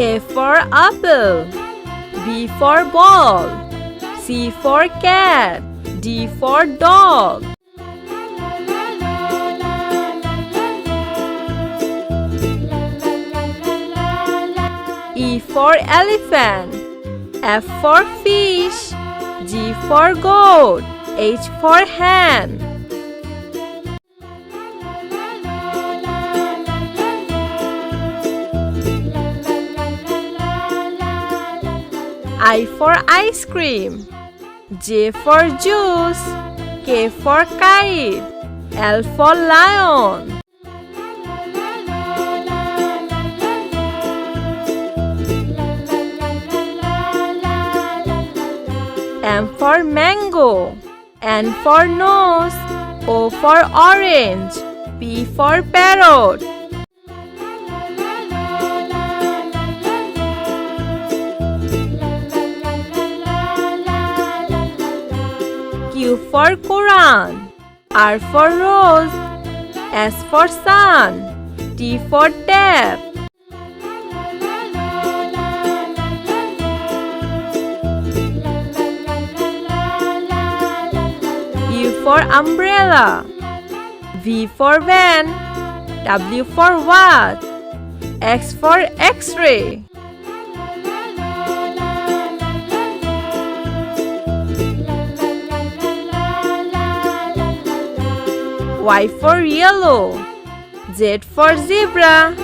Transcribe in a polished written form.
A for apple, B for ball, C for cat, D for dog. E for elephant, F for fish, G for goat, H for hen. I for ice cream, J for juice, K for kite, L for lion. M for mango, N for nose, O for orange, P for parrot. Q for Quran, R for rose, S for sun, T for tap. U for umbrella, V for van, W for watch, X for X-ray. Y for yellow, Z for zebra,